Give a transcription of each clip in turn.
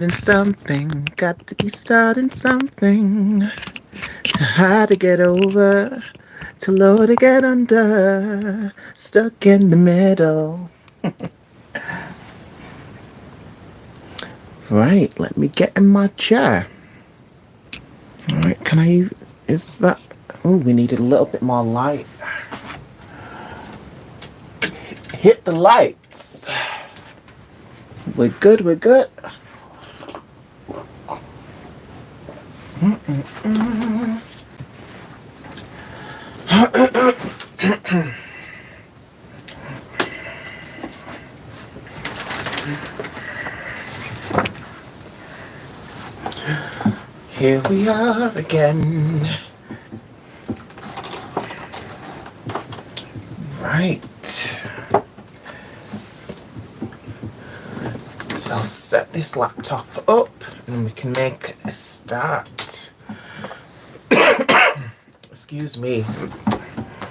And something, got to be starting something. To hard to get over, too low to get under, stuck in the middle. Right, let me get in my chair. Alright, can I... Is that... Oh, we needed a little bit more light. Hit the lights. We're good, we're good. Here we are again. Right. So I'll set this laptop up and we can make a start. Excuse me.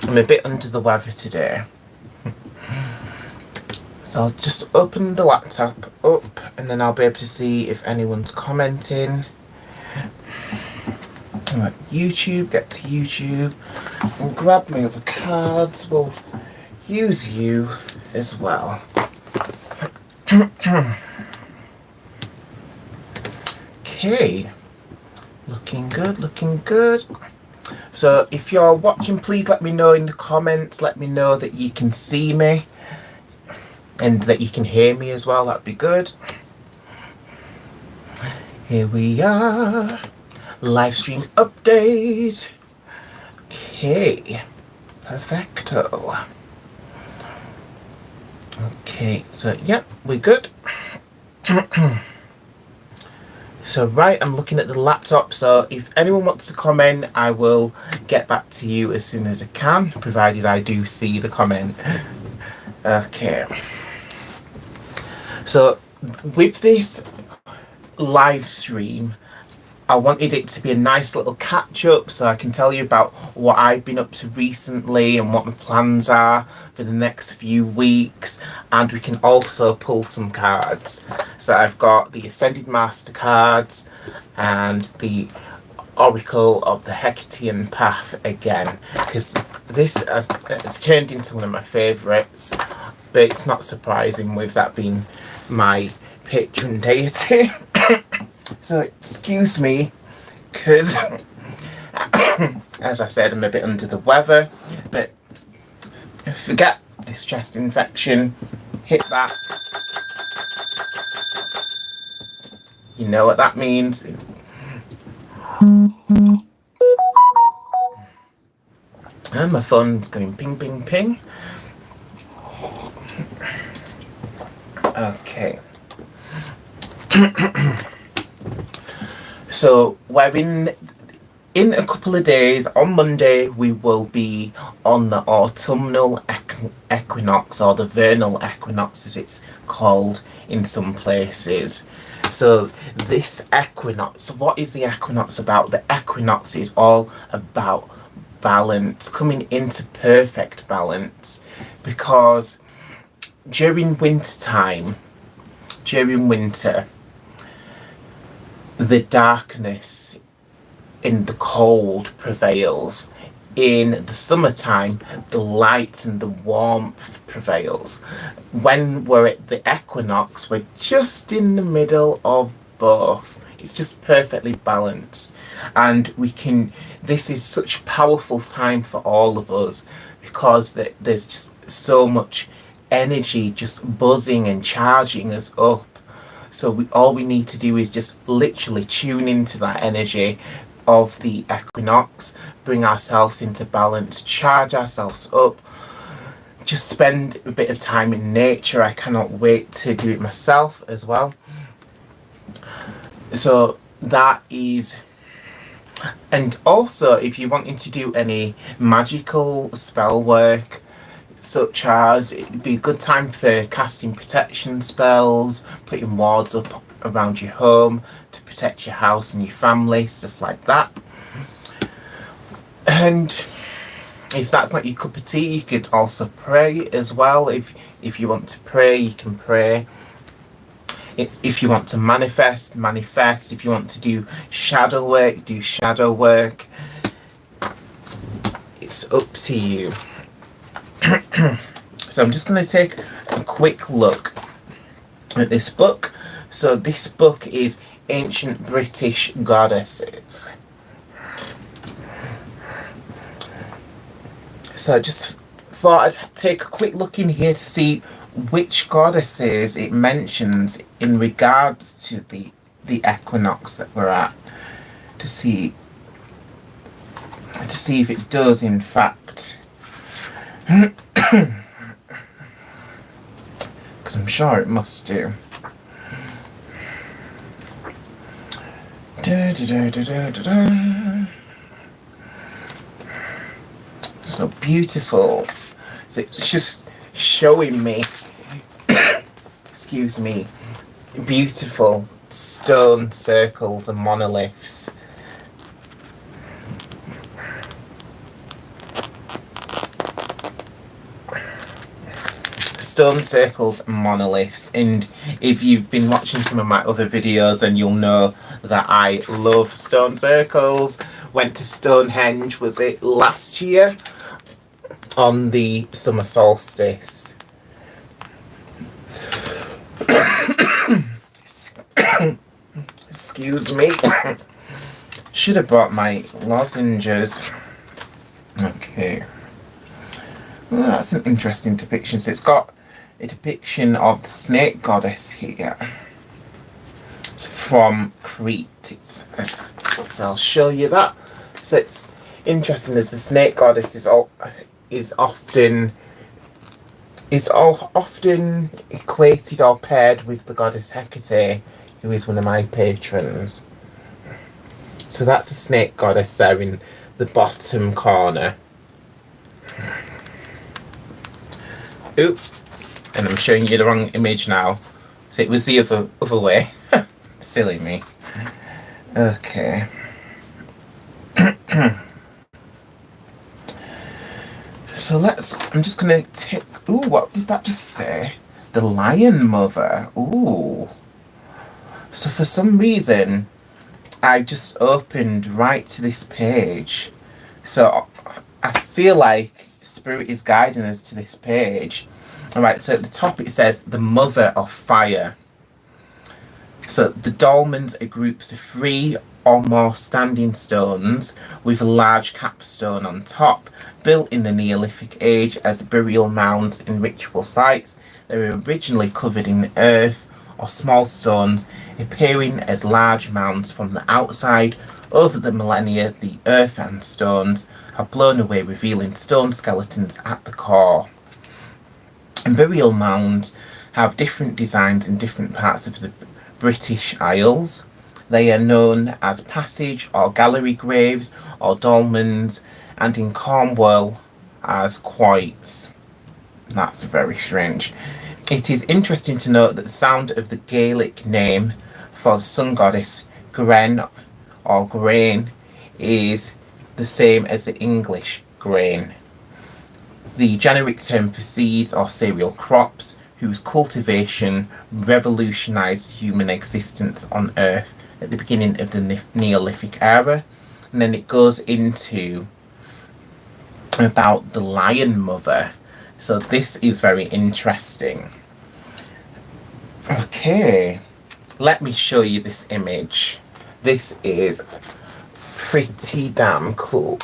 I'm a bit under the weather today. So I'll just open the laptop up and then I'll be able to see if anyone's commenting. Right, YouTube, get to YouTube and grab my other cards. We'll use you as well. Okay, looking good, looking good. So if you're watching, please let me know in the comments. Let me know that you can see me and that you can hear me as well. That'd be good. Here we are. Live stream update. Okay, perfecto. Okay, so yep, we're good. So right, I'm looking at the laptop, so if anyone wants to comment, I will get back to you as soon as I can, provided I do see the comment. Okay. So with this live stream, I wanted it to be a nice little catch up so I can tell you about what I've been up to recently and what my plans are for the next few weeks, and we can also pull some cards. So I've got the Ascended Master cards and the Oracle of the Hecatian Path again, because this has turned into one of my favourites, but it's not surprising with that being my patron deity. So excuse me, because as I said, I'm a bit under the weather, but forget this chest infection, hit that. You know what that means. And my phone's going ping, ping, ping. Okay. So we're in a couple of days. On Monday we will be on the autumnal equinox, or the vernal equinox as it's called in some places. So this equinox, what is the equinox about? The equinox is all about balance, coming into perfect balance, because during winter time, during winter, the darkness in the cold prevails. In the summertime, the light and the warmth prevails. When we're at the equinox, we're just in the middle of both. It's just perfectly balanced. And this is such a powerful time for all of us, because there's just so much energy just buzzing and charging us up. So all we need to do is just literally tune into that energy of the equinox, bring ourselves into balance, charge ourselves up, just spend a bit of time in nature. I cannot wait to do it myself as well. So that is... And also, if you're wanting to do any magical spell work, such as, it'd be a good time for casting protection spells, putting wards up around your home to protect your house and your family, stuff like that. And if that's not your cup of tea, you could also pray as well. If you want to pray, you can pray. If you want to manifest, manifest. If you want to do shadow work, do shadow work. It's up to you. So I'm just going to take a quick look at this book. So this book is Ancient British Goddesses. So I just thought I'd take a quick look in here to see which goddesses it mentions in regards to the equinox that we're at, to see if it does in fact. Because I'm sure it must do. So beautiful. So it's just showing me, excuse me, beautiful stone circles and monoliths. Stone circles and monoliths, and if you've been watching some of my other videos, then you'll know that I love stone circles. Went to Stonehenge, was it last year, on the summer solstice. Excuse me. Should have brought my lozenges. Okay. Well, that's an interesting depiction. So it's got a depiction of the snake goddess here. It's from Crete. So I'll show you that. So it's interesting as the snake goddess is often equated or paired with the goddess Hecate, who is one of my patrons. So that's the snake goddess there in the bottom corner. Oop, and I'm showing you the wrong image now. So it was the other way. Silly me. Okay. So I'm just gonna take, ooh, what did that just say? The Lion Mother, ooh. So for some reason, I just opened right to this page. So I feel like Spirit is guiding us to this page. Alright, so at the top it says the Mother of Fire. So the dolmens are groups of 3 or more standing stones with a large capstone on top, built in the Neolithic age as burial mounds and ritual sites. They were originally covered in earth or small stones, appearing as large mounds from the outside. Over the millennia, the earth and stones have blown away, revealing stone skeletons at the core. And burial mounds have different designs in different parts of the British Isles. They are known as passage or gallery graves or dolmens, and in Cornwall as quoits. That's very strange. It is interesting to note that the sound of the Gaelic name for the sun goddess, Gren or Grain, is the same as the English grain, the generic term for seeds or cereal crops whose cultivation revolutionized human existence on Earth at the beginning of the Neolithic era. And then it goes into about the Lion Mother. So this is very interesting. Okay, let me show you this image. This is pretty damn cool.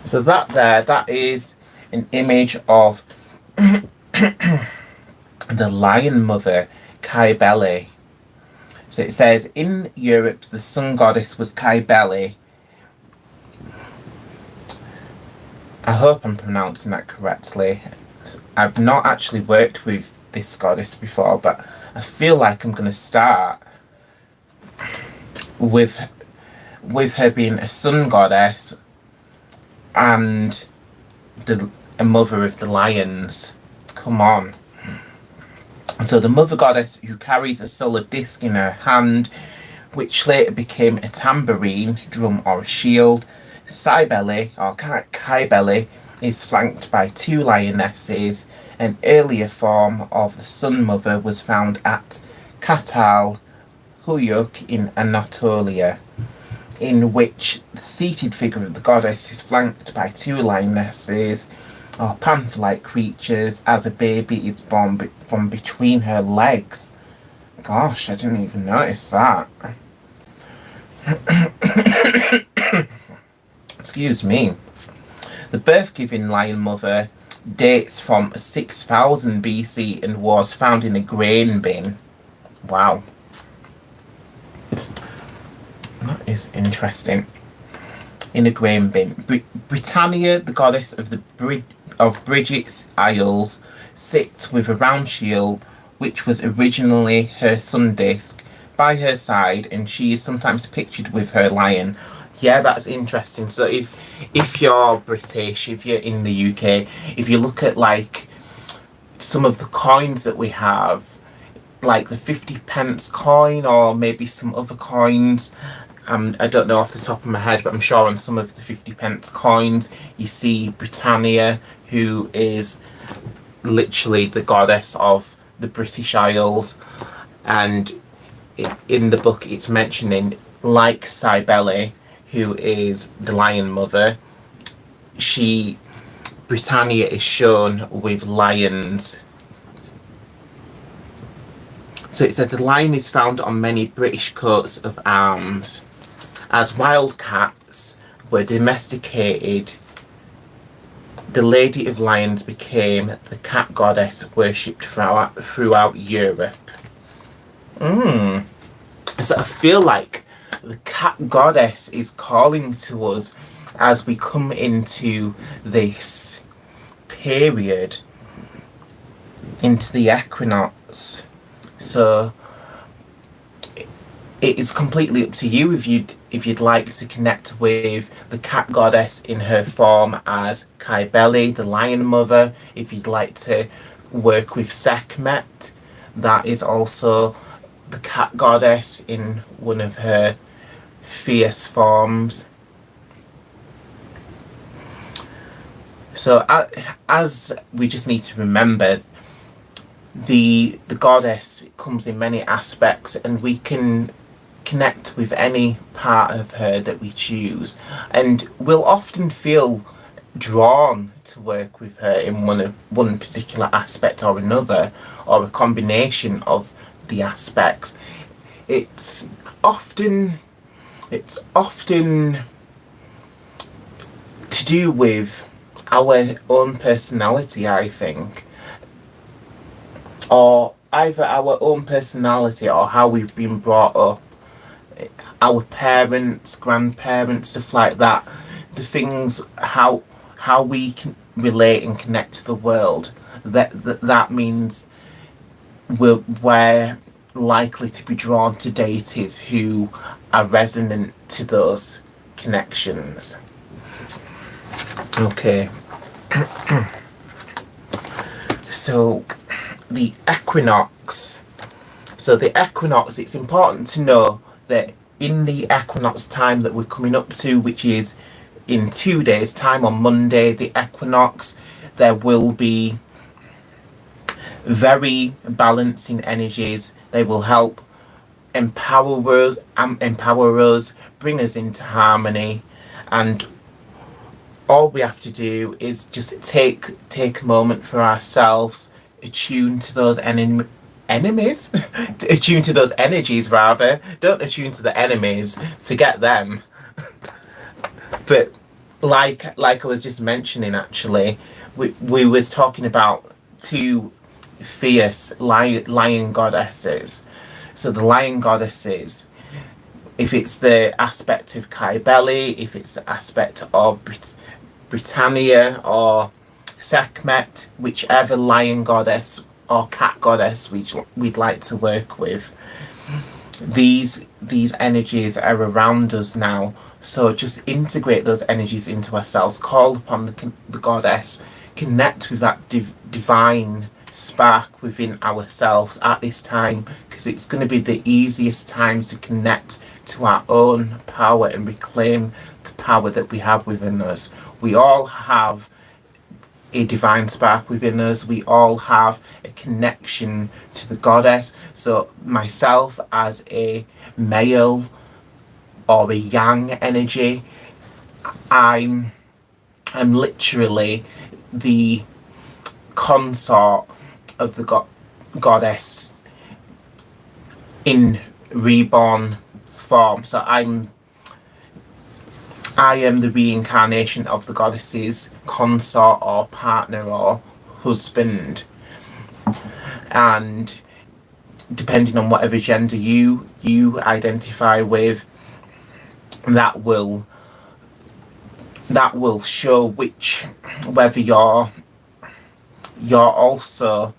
So that is an image of the Lion Mother, Cybele. So it says, in Europe, the sun goddess was Cybele. I hope I'm pronouncing that correctly. I've not actually worked with this goddess before, but I feel like I'm going to start with her being a sun goddess and a mother of the lions. Come on. So the mother goddess, who carries a solar disc in her hand, which later became a tambourine, drum, or a shield. Cybele, or Kybele, is flanked by two lionesses. An earlier form of the Sun Mother was found at Katal Huyuk in Anatolia, in which the seated figure of the goddess is flanked by two lionesses, or panther-like creatures, as a baby is born from between her legs. Gosh, I didn't even notice that. Excuse me. The birth-giving lion mother dates from 6000 BC and was found in a grain bin. Wow. That is interesting. In a grain bin. Britannia, the goddess of the Brigid's Isles, sits with a round shield, which was originally her sun disk, by her side, and she is sometimes pictured with her lion. Yeah, that's interesting. So if you're British, if you're in the UK, if you look at like some of the coins that we have, like the 50p coin, or maybe some other coins, I don't know off the top of my head, but I'm sure on some of the 50p coins you see Britannia, who is literally the goddess of the British Isles, and in the book it's mentioning, like Cybele, who is the lion mother, Britannia is shown with lions. So it says the lion is found on many British coats of arms. As wild cats were domesticated, the Lady of Lions became the cat goddess worshipped throughout Europe. So I feel like the cat goddess is calling to us as we come into this period, into the equinox. So it is completely up to you if you'd like to connect with the cat goddess in her form as Kybele, the lion mother. If you'd like to work with Sekhmet, that is also the cat goddess in one of her fierce forms. So as we just need to remember, the goddess comes in many aspects, and we can connect with any part of her that we choose, and we'll often feel drawn to work with her in one particular aspect or another, or a combination of the aspects. It's often to do with our own personality, I think, or either our own personality or how we've been brought up, our parents, grandparents, stuff like that. The things, how we can relate and connect to the world. That means we're likely to be drawn to deities who are resonant to those connections. Okay. So the equinox. So the equinox, it's important to know that in the equinox time that we're coming up to, which is in 2 days' time, on Monday, the equinox, there will be very balancing energies. They will help empower us, bring us into harmony, and all we have to do is just take a moment for ourselves, attune to those enemies attune to those energies, rather. Don't attune to the enemies, forget them. But like I was just mentioning, actually, we was talking about two fierce lion goddesses. So the lion goddesses, if it's the aspect of Kybele, if it's the aspect of Britannia or Sekhmet, whichever lion goddess or cat goddess we'd like to work with, these energies are around us now. So just integrate those energies into ourselves, call upon the goddess, connect with that divine spark within ourselves at this time, because it's going to be the easiest time to connect to our own power and reclaim the power that we have within us. We all have a divine spark within us. We all have a connection to the goddess. So myself as a male or a yang energy, I'm literally the consort of the goddess in reborn form. So I am the reincarnation of the goddess's consort or partner or husband. And depending on whatever gender you identify with, that will show whether you're also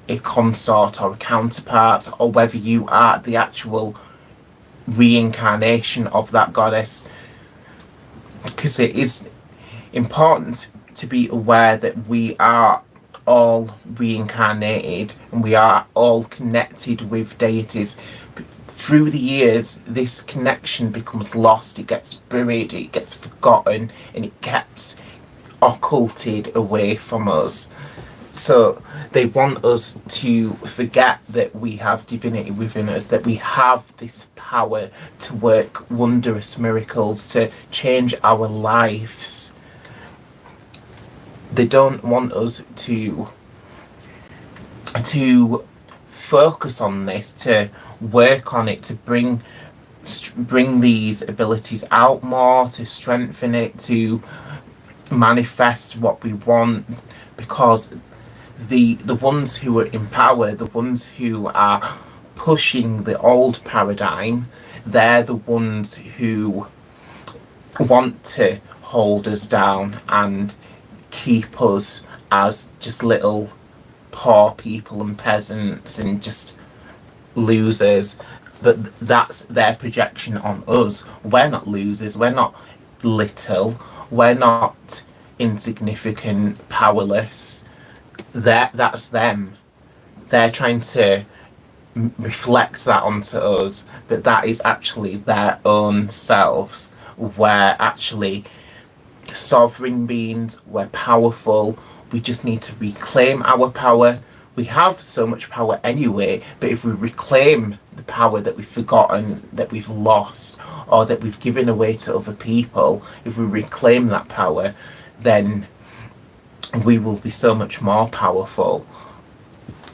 a consort or a counterpart, or whether you are the actual reincarnation of that goddess. Because it is important to be aware that we are all reincarnated and we are all connected with deities. Through the years, this connection becomes lost, it gets buried, it gets forgotten, and it gets occulted away from us. So they want us to forget that we have divinity within us, that we have this power to work wondrous miracles, to change our lives. They don't want us to focus on this, to work on it, to bring these abilities out more, to strengthen it, to manifest what we want. Because the ones who are in power, the ones who are pushing the old paradigm, they're the ones who want to hold us down and keep us as just little poor people and peasants and just losers. But that's their projection on us. We're not losers, we're not little, we're not insignificant, powerless. That's them. They're trying to reflect that onto us, but that is actually their own selves. We're actually sovereign beings, we're powerful, we just need to reclaim our power. We have so much power anyway, but if we reclaim the power that we've forgotten, that we've lost, or that we've given away to other people, if we reclaim that power, then we will be so much more powerful,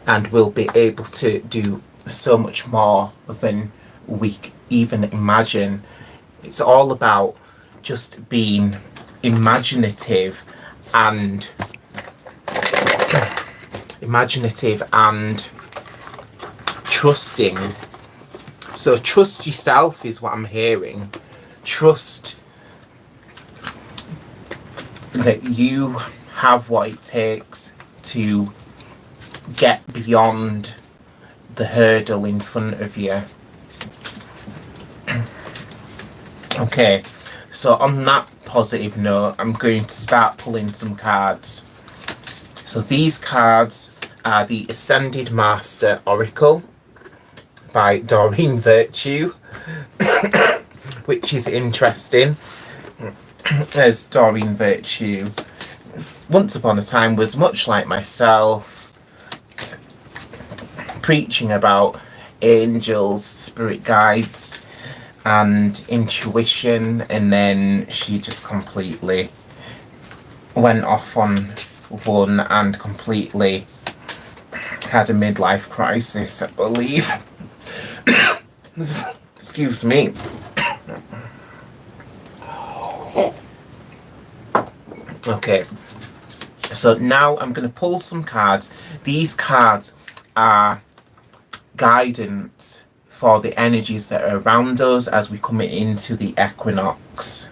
and we'll be able to do so much more than we even imagine. It's all about just being imaginative and trusting. So trust yourself is what I'm hearing. Trust that you have what it takes to get beyond the hurdle in front of you. Okay, so on that positive note, I'm going to start pulling some cards. So these cards are the Ascended Master Oracle by Doreen Virtue, which is interesting, as Doreen Virtue once upon a time was much like myself, preaching about angels, spirit guides and intuition, and then she just completely went off on one and completely had a midlife crisis, I believe. Excuse me. Okay, so now I'm going to pull some cards. These cards are guidance for the energies that are around us as we come into the equinox.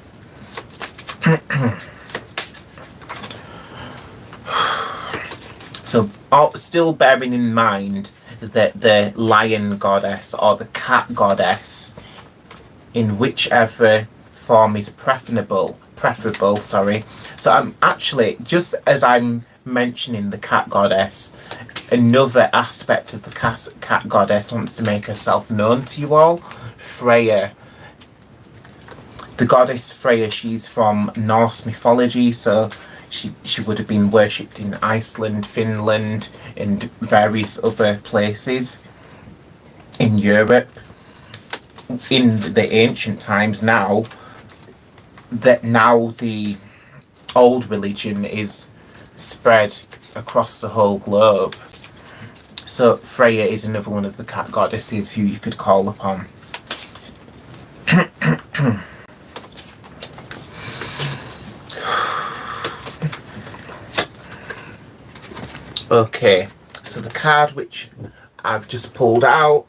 So still bearing in mind that the lion goddess or the cat goddess, in whichever form is preferable. So I'm actually, just as I'm mentioning the cat goddess, another aspect of the cat goddess wants to make herself known to you all. Freya. The goddess Freya, she's from Norse mythology, so she would have been worshipped in Iceland, Finland, and various other places in Europe. In the ancient times now, the old religion is spread across the whole globe. So Freya is another one of the cat goddesses who you could call upon. Okay, so the card which I've just pulled out.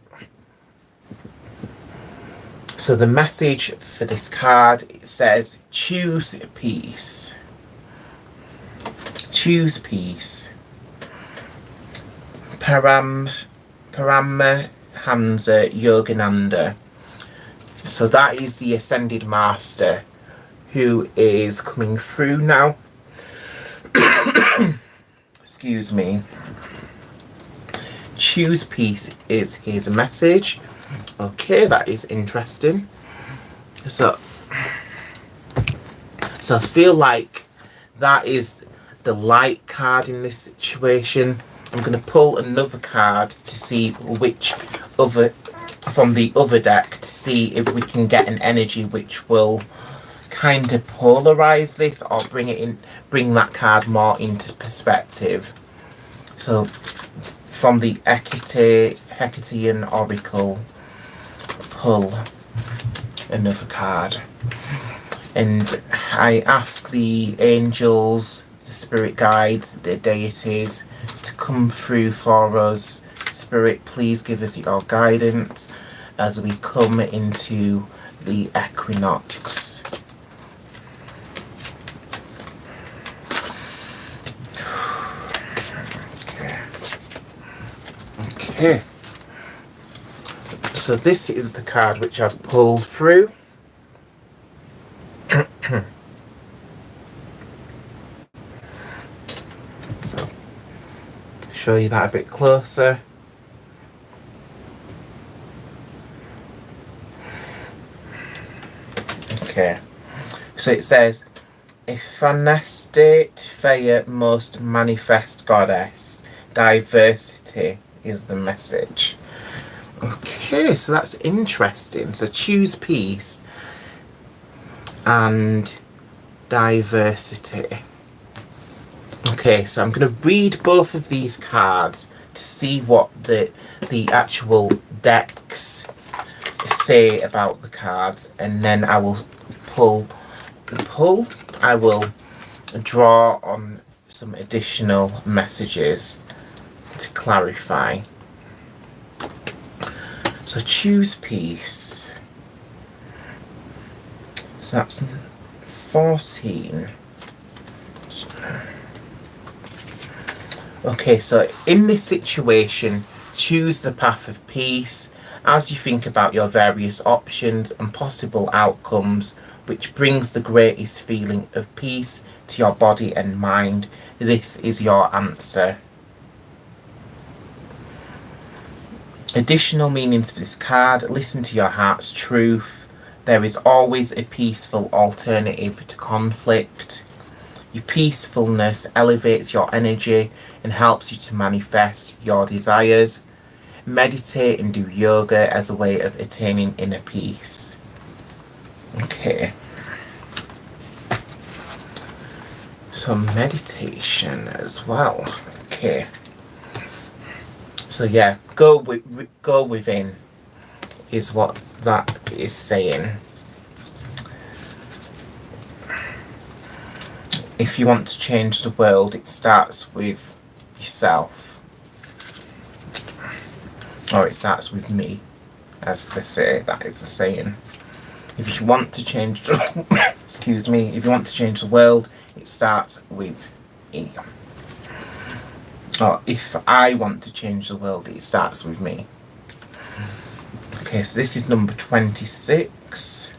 So the message for this card, it says, choose peace. Choose peace. Paramahansa Yogananda. So that is the Ascended Master who is coming through now. Excuse me. Choose peace is his message. Okay, that is interesting. So I feel like that is the light card in this situation. I'm going to pull another card to see which other, from the other deck, to see if we can get an energy which will kind of polarize this or bring that card more into perspective. So from the Hecatean Oracle, pull another card, and I ask the angels, the spirit guides, the deities to come through for us. Spirit, please give us your guidance as we come into the equinox. Okay. So this is the card which I've pulled through. So, show you that a bit closer. Okay. So it says, Ifanestate Feia most manifest goddess. Diversity is the message. Okay, so that's interesting. So choose peace and diversity. Okay, so I'm going to read both of these cards to see what the actual decks say about the cards, and then I will pull. I will draw on some additional messages to clarify. So choose peace. So that's 14. Okay, so in this situation, choose the path of peace as you think about your various options and possible outcomes, which brings the greatest feeling of peace to your body and mind. This is your answer. Additional meanings for this card: listen to your heart's truth. There is always a peaceful alternative to conflict. Your peacefulness elevates your energy and helps you to manifest your desires. Meditate and do yoga as a way of attaining inner peace. Okay. So meditation as well. Okay. So yeah, go within is what that is saying. If you want to change the world, it starts with yourself. Or it starts with me, as they say. That is the saying. If you want to change the excuse me, if you want to change the world, it starts with me. Or if I want to change the world, it starts with me. Okay, so this is number 26.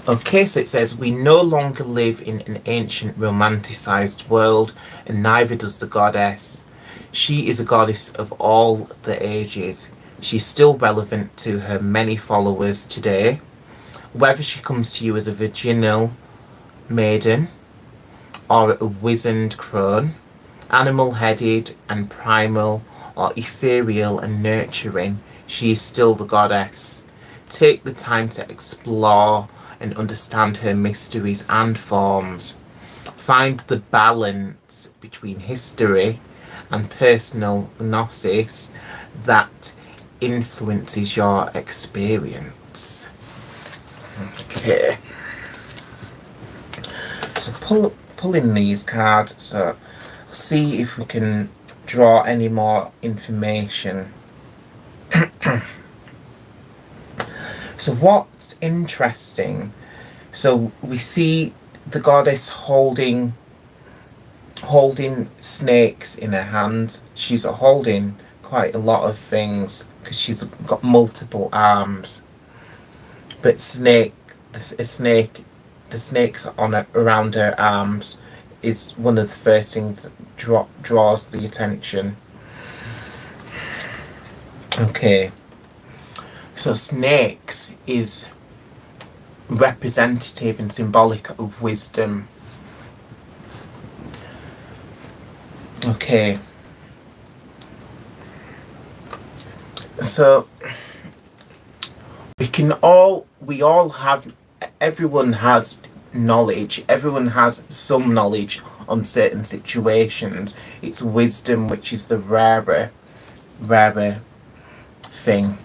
Okay, so it says, we no longer live in an ancient romanticized world, and neither does the goddess. She is a goddess of all the ages. She's still relevant to her many followers today. Whether she comes to you as a virginal maiden or a wizened crone, animal-headed and primal, or ethereal and nurturing, she is still the goddess. Take the time to explore and understand her mysteries and forms. Find the balance between history and personal gnosis that influences your experience. Okay. So pull in these cards, so see if we can draw any more information. So what's interesting, so we see the goddess holding snakes in her hand. She's holding quite a lot of things because she's got multiple arms. But the snakes around her arms is one of the first things that draws the attention. Okay, so snakes is representative and symbolic of wisdom. Okay, so everyone has knowledge, everyone has some knowledge on certain situations. It's wisdom which is the rarer thing.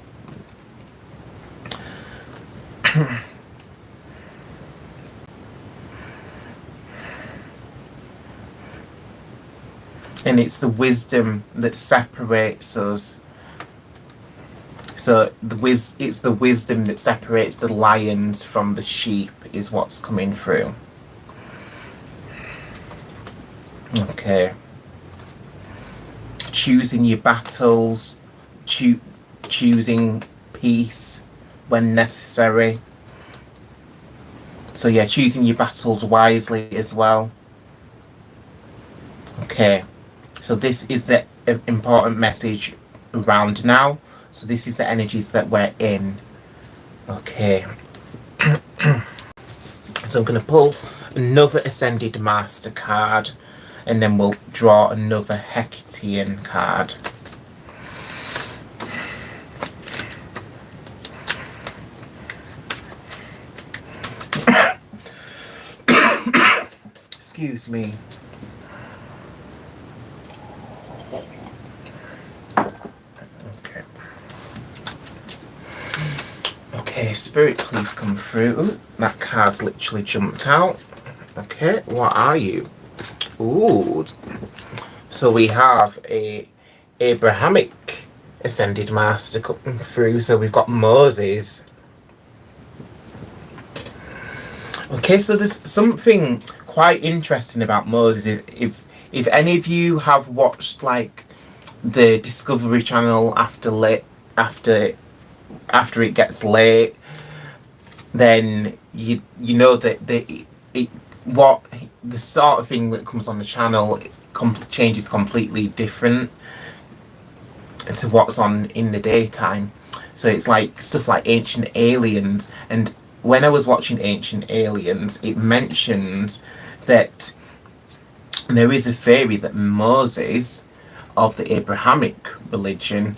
And it's the wisdom that separates us. So it's the wisdom that separates the lions from the sheep is what's coming through. Okay. Choosing your battles, choosing peace when necessary. So yeah, choosing your battles wisely as well. Okay. So this is the important message around now. So this is the energies that we're in. Okay. So I'm going to pull another Ascended Master card, and then we'll draw another Hecatian card. Excuse me. Okay, Spirit, please come through. Ooh, that card's literally jumped out. Okay, what are you? Ooh. So we have a Abrahamic Ascended Master coming through. So we've got Moses. Okay, so there's something quite interesting about Moses. If any of you have watched like the Discovery Channel after it gets late, then you know that the sort of thing that comes on the channel changes completely different to what's on in the daytime. So it's like stuff like Ancient Aliens, and when I was watching Ancient Aliens, it mentions that there is a theory that Moses of the Abrahamic religion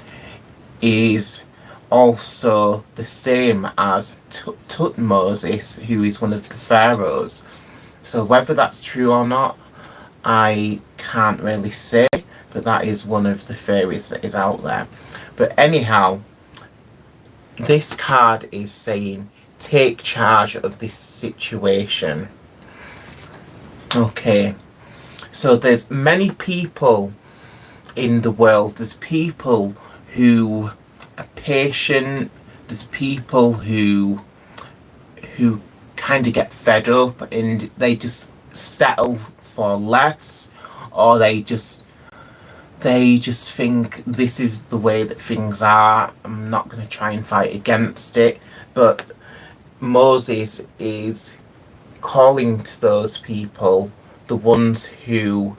is also the same as Tutmosis, who is one of the pharaohs. So whether that's true or not, I can't really say, but that is one of the theories that is out there. But anyhow, this card is saying take charge of this situation. Okay, so there's many people in the world. There's people who are patient. There's people who kind of get fed up and they just settle for less, or they just think this is the way that things are. I'm not going to try and fight against it. But Moses is calling to those people, the ones who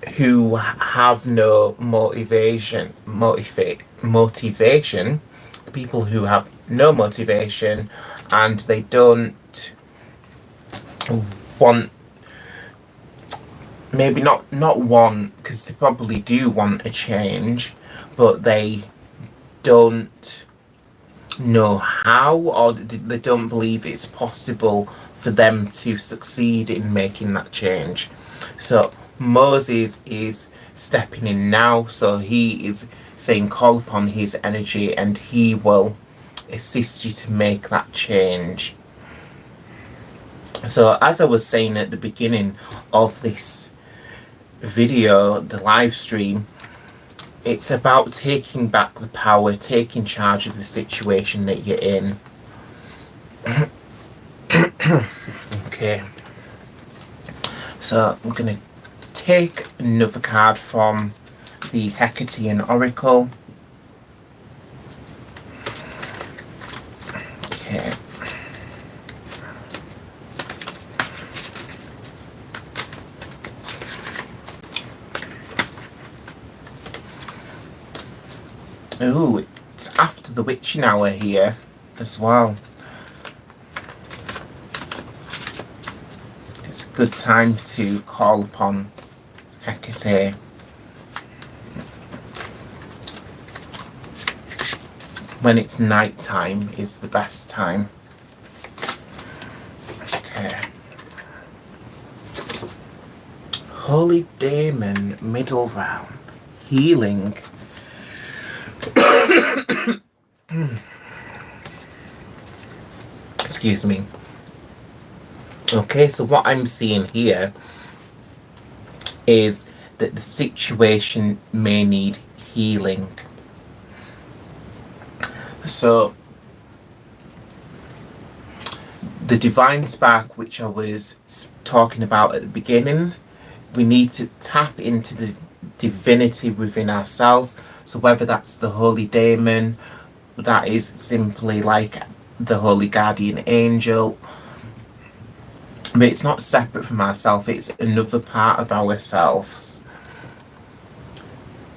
have no motivation, the people who have no motivation, and they don't want, maybe not want, because they probably do want a change, but they don't know how, or they don't believe it's possible for them to succeed in making that change. So Moses is stepping in now, so he is saying call upon his energy and he will assist you to make that change. So as I was saying at the beginning of this video, the live stream, it's about taking back the power, taking charge of the situation that you're in. Okay, so I'm going to take another card from the Hecatean Oracle. Okay. Ooh, it's after the witching hour here as well. It's a good time to call upon Hecate. When it's night time is the best time. Okay. Holy Daemon, middle realm, healing. Excuse me. Okay, so what I'm seeing here is that the situation may need healing. So the divine spark, which I was talking about at the beginning, we need to tap into the divinity within ourselves. So whether that's the holy daemon, that is simply like the holy guardian angel, but it's not separate from ourselves, it's another part of ourselves.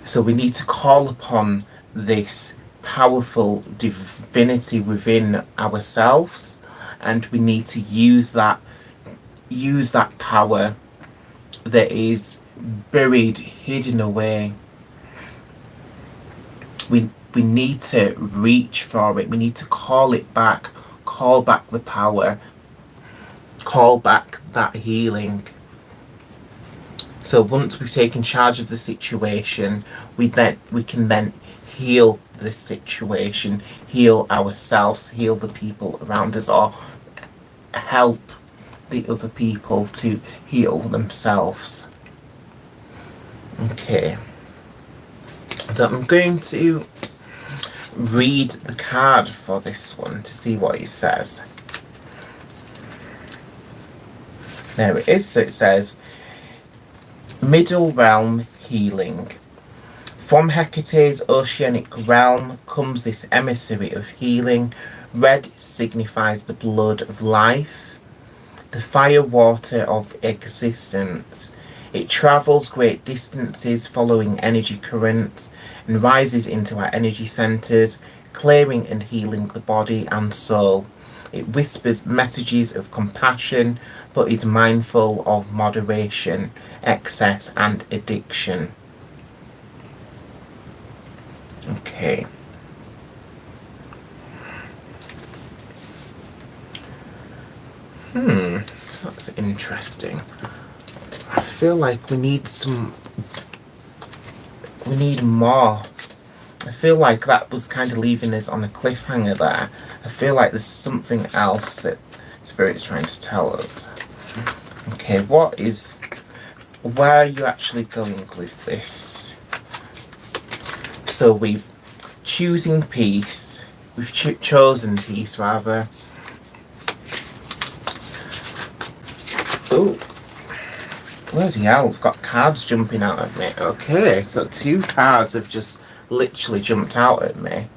So we need to call upon this powerful divinity within ourselves, and we need to use that power that is buried, hidden away. We need to reach for it. We need to call it back, call back the power, call back that healing. So once we've taken charge of the situation, we can then heal this situation, heal ourselves, heal the people around us, or help the other people to heal themselves. Okay. So I'm going to read the card for this one to see what it says. There it is. So it says, Middle Realm Healing. From Hecate's oceanic realm comes this emissary of healing. Red signifies the blood of life, the fire water of existence. It travels great distances following energy currents and rises into our energy centers, clearing and healing the body and soul. It whispers messages of compassion, but is mindful of moderation, excess, and addiction. Okay. That's interesting. I feel like we need more. I feel like that was kind of leaving us on a cliffhanger there. I feel like there's something else that Spirit's trying to tell us. Okay, where are you actually going with this? So we've choosing peace. We've chosen peace, rather. Oh, bloody hell, I've got cards jumping out at me. Okay, so 2 cards have just literally jumped out at me.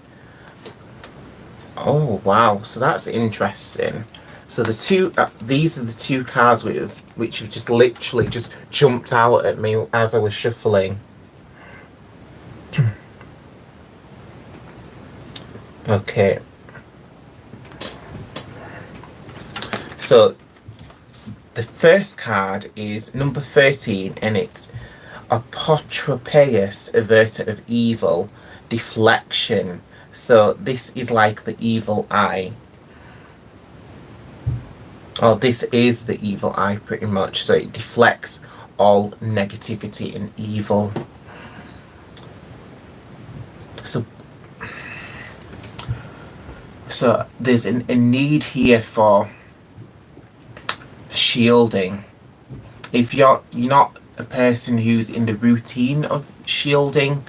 Oh wow, so that's interesting. So the two, these are the two cards which have just literally just jumped out at me as I was shuffling. Okay. So the first card is number 13, and it's Apotropeus, Averter of Evil, Deflection. So this is like the evil eye. Oh, this is the evil eye pretty much. So it deflects all negativity and evil. So there's a need here for shielding. If you're not a person who's in the routine of shielding,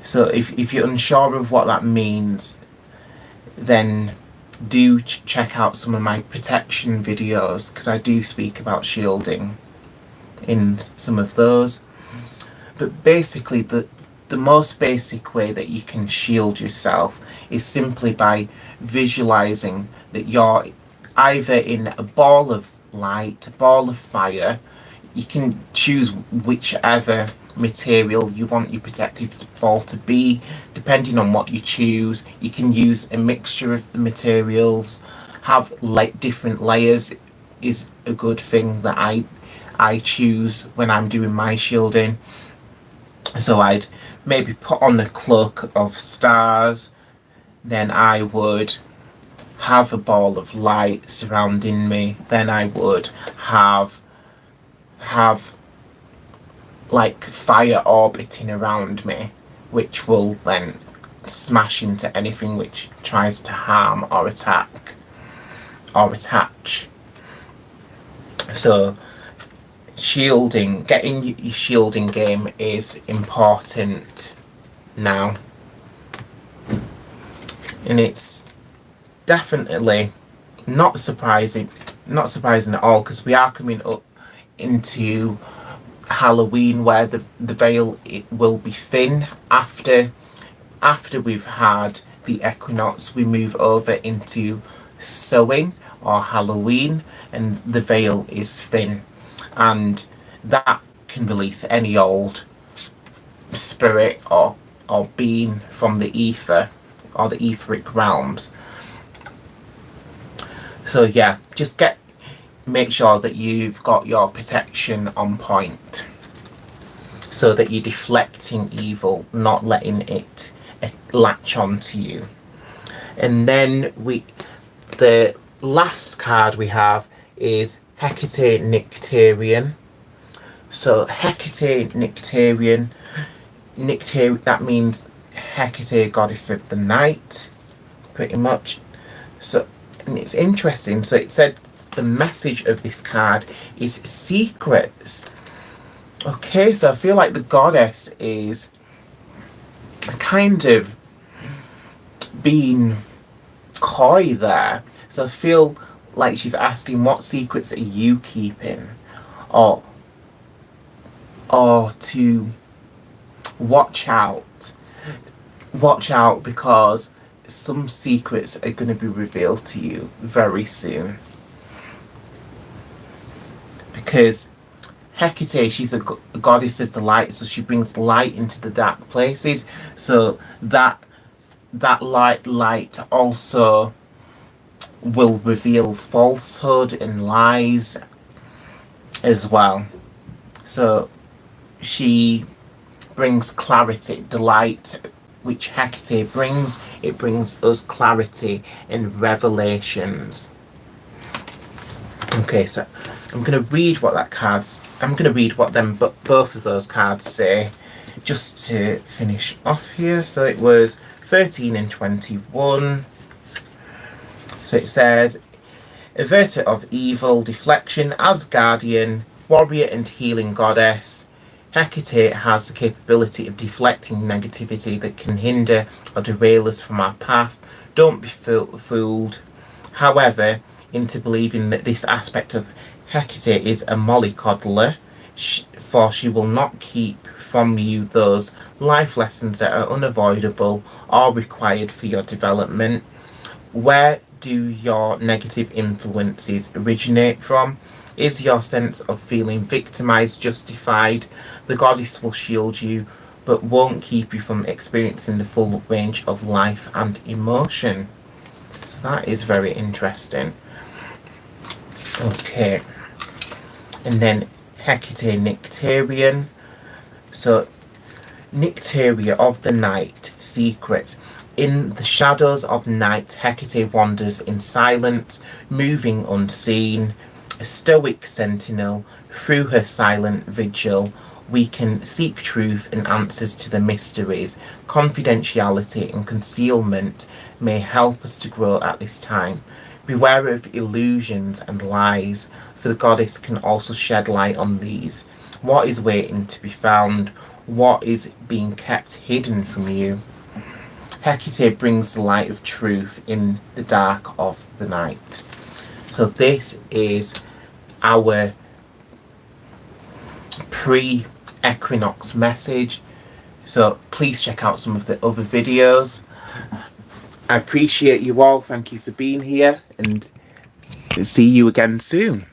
so if you're unsure of what that means, then do check out some of my protection videos, because I do speak about shielding in some of those. But basically the most basic way that you can shield yourself is simply by visualizing that you're either in a ball of light, a ball of fire. You can choose whichever material you want your protective ball to be, depending on what you choose. You can use a mixture of the materials. Have different layers is a good thing that I choose when I'm doing my shielding. So I'd maybe put on the cloak of stars, then I would have a ball of light surrounding me, then I would have like fire orbiting around me, which will then smash into anything which tries to harm or attack or attach. So shielding, getting your shielding game is important now, and it's definitely not surprising at all, because we are coming up into Halloween, where the veil it will be thin. After we've had the equinox, we move over into Samhain or Halloween, and the veil is thin, and that can release any old spirit or being from the ether or the etheric realms. So yeah, just make sure that you've got your protection on point, so that you're deflecting evil, not letting it latch on to you. And then the last card we have is Hecate Nectarian. So Hecate Nectarian, that means Hecate, goddess of the night, pretty much. So, and it's interesting. So it said the message of this card is secrets. Okay, so I feel like the goddess is kind of being coy there. So I feel like she's asking, what secrets are you keeping? Or to watch out. Watch out, because some secrets are going to be revealed to you very soon. Because Hecate, she's a goddess of the light, so she brings light into the dark places. So that light also will reveal falsehood and lies as well. So she brings clarity. The light which Hecate brings, it brings us clarity and revelations. Okay, so I'm going to read what both of those cards say, just to finish off here. So it was 13 and 21. So it says, Averter of Evil, Deflection, Asgardian, Warrior and Healing Goddess. Hecate has the capability of deflecting negativity that can hinder or derail us from our path. Don't be fooled, however, into believing that this aspect of Hecate is a mollycoddler, for she will not keep from you those life lessons that are unavoidable or required for your development. Where do your negative influences originate from? Is your sense of feeling victimized justified? The goddess will shield you, but won't keep you from experiencing the full range of life and emotion. So that is very interesting. Okay. And then Hecate Nectarian. So Nectaria of the night, secrets. In the shadows of night, Hecate wanders in silence, moving unseen. A stoic sentinel, through her silent vigil, we can seek truth and answers to the mysteries. Confidentiality and concealment may help us to grow at this time. Beware of illusions and lies, for the goddess can also shed light on these. What is waiting to be found? What is being kept hidden from you? Hecate brings the light of truth in the dark of the night. So this is our pre-equinox message. So please check out some of the other videos. I appreciate you all. Thank you for being here, and see you again soon.